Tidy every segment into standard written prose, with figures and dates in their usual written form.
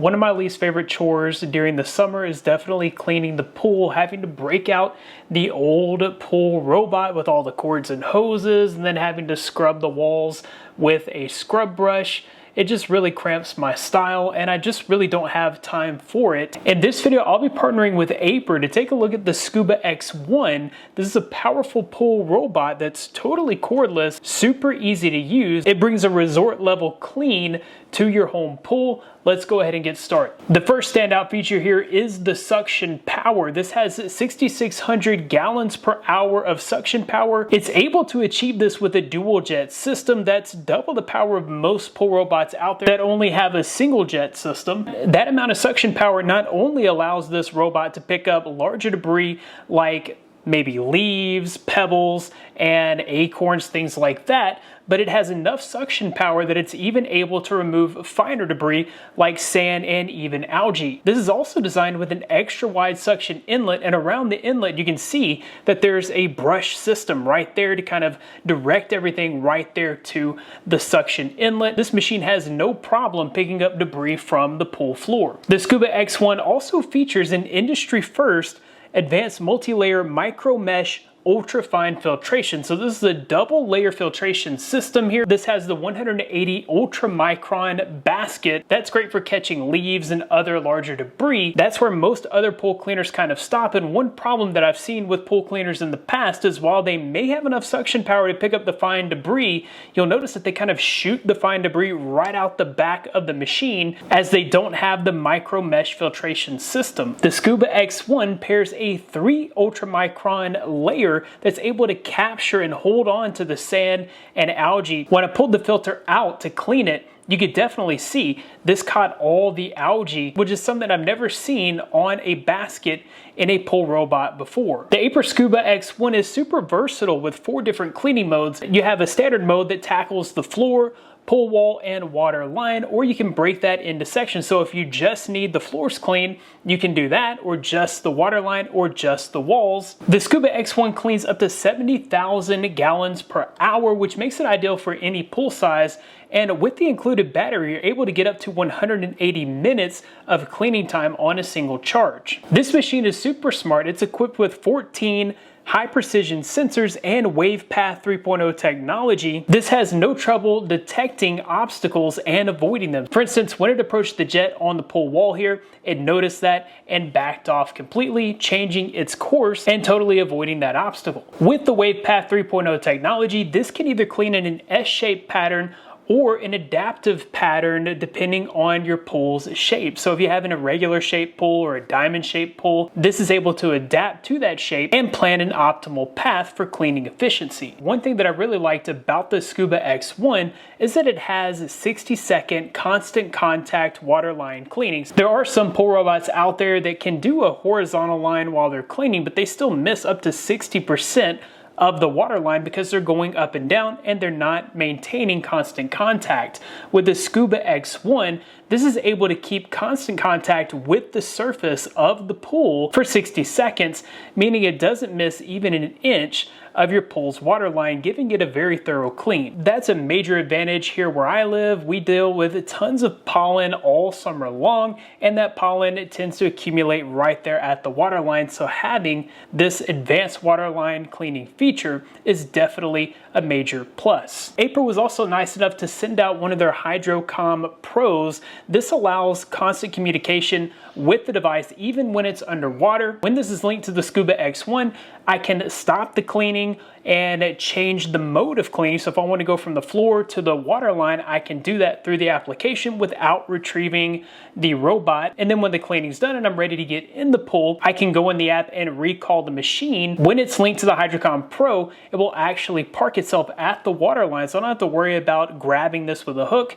One of my least favorite chores during the summer is definitely cleaning the pool, having to break out the old pool robot with all the cords and hoses, and then having to scrub the walls with a scrub brush. It just really cramps my style, and I just really don't have time for it. In this video, I'll be partnering with Aiper to take a look at the Scuba X1. This is a powerful pool robot that's totally cordless, super easy to use. It brings a resort level clean to your home pool. Let's go ahead and get started. The first standout feature here is the suction power. This has 6,600 gallons per hour of suction power. It's able to achieve this with a dual jet system. That's double the power of most pool robots out there that only have a single jet system. That amount of suction power not only allows this robot to pick up larger debris like maybe leaves, pebbles, and acorns, things like that, but it has enough suction power that it's even able to remove finer debris like sand and even algae. This is also designed with an extra wide suction inlet, and around the inlet you can see that there's a brush system right there to kind of direct everything right there to the suction inlet. This machine has no problem picking up debris from the pool floor. The Scuba X1 also features an industry first advanced multi-layer micro mesh ultra fine filtration. So this is a double layer filtration system here. This has the 180 ultra micron basket. That's great for catching leaves and other larger debris. That's where most other pool cleaners kind of stop. And one problem that I've seen with pool cleaners in the past is while they may have enough suction power to pick up the fine debris, you'll notice that they kind of shoot the fine debris right out the back of the machine as they don't have the micro mesh filtration system. The Scuba X1 pairs a 3 ultra micron layer that's able to capture and hold on to the sand and algae. When I pulled the filter out to clean it, you could definitely see this caught all the algae, which is something I've never seen on a basket in a pool robot before. The Aiper Scuba X1 is super versatile with 4 different cleaning modes. You have a standard mode that tackles the floor, pool wall, and water line, or you can break that into sections. So if you just need the floors clean, you can do that, or just the water line, or just the walls. The Scuba X1 cleans up to 70,000 gallons per hour, which makes it ideal for any pool size. And with the included battery, you're able to get up to 180 minutes of cleaning time on a single charge. This machine is super smart. It's equipped with 14 high precision sensors and WavePath 3.0 technology. This has no trouble detecting obstacles and avoiding them. For instance, when it approached the jet on the pool wall here, it noticed that and backed off completely, changing its course and totally avoiding that obstacle. With the WavePath 3.0 technology, this can either clean in an S-shaped pattern or an adaptive pattern depending on your pool's shape. So if you have an irregular shaped pool or a diamond shaped pool, this is able to adapt to that shape and plan an optimal path for cleaning efficiency. One thing that I really liked about the Scuba X1 is that it has 60-second constant contact water line cleanings. There are some pool robots out there that can do a horizontal line while they're cleaning, but they still miss up to 60% of the water line because they're going up and down and they're not maintaining constant contact. With the Scuba X1, this is able to keep constant contact with the surface of the pool for 60 seconds, meaning it doesn't miss even an inch of your pool's water line, giving it a very thorough clean. That's a major advantage here where I live. We deal with tons of pollen all summer long, and that pollen, it tends to accumulate right there at the water line. So having this advanced water line cleaning feature is definitely a major plus. Aiper was also nice enough to send out one of their Hydrocom Pros. This allows constant communication with the device even when it's underwater. When this is linked to the Scuba X1, I can stop the cleaning and change the mode of cleaning. So if I want to go from the floor to the water line, I can do that through the application without retrieving the robot. And then when the cleaning's done and I'm ready to get in the pool, I can go in the app and recall the machine. When it's linked to the Hydrocom Pro, it will actually park itself at the water line. So I don't have to worry about grabbing this with a hook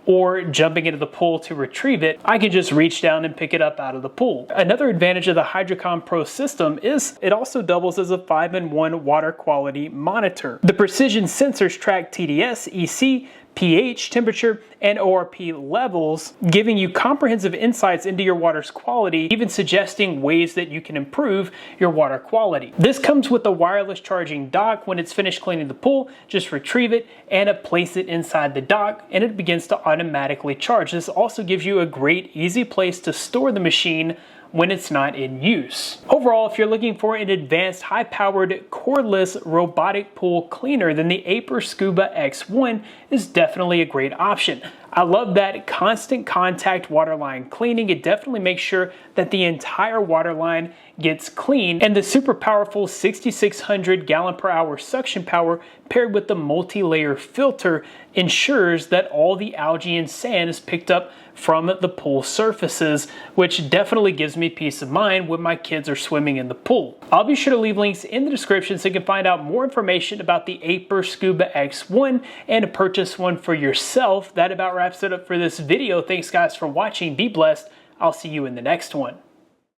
or jumping into the pool to retrieve it. I can just reach down and pick it up out of the pool. Another advantage of the Hydrocom Pro system is it also doubles as a 5-in-1 water quality monitor. The precision sensors track TDS, EC, pH, temperature, and ORP levels, giving you comprehensive insights into your water's quality, even suggesting ways that you can improve your water quality. This comes with a wireless charging dock. When it's finished cleaning the pool, just retrieve it and place it inside the dock, and it begins to automatically charge. This also gives you a great, easy place to store the machine when it's not in use. Overall, if you're looking for an advanced, high-powered, cordless robotic pool cleaner, then the Aiper Scuba X1 is definitely a great option. I love that constant contact waterline cleaning. It definitely makes sure that the entire waterline gets clean, and the super powerful 6,600 gallon per hour suction power paired with the multi-layer filter ensures that all the algae and sand is picked up from the pool surfaces, which definitely gives me peace of mind when my kids are swimming in the pool. I'll be sure to leave links in the description so you can find out more information about the Aiper Scuba X1 and to purchase one for yourself. That about wraps it up for this video. Thanks guys for watching. Be blessed. I'll see you in the next one.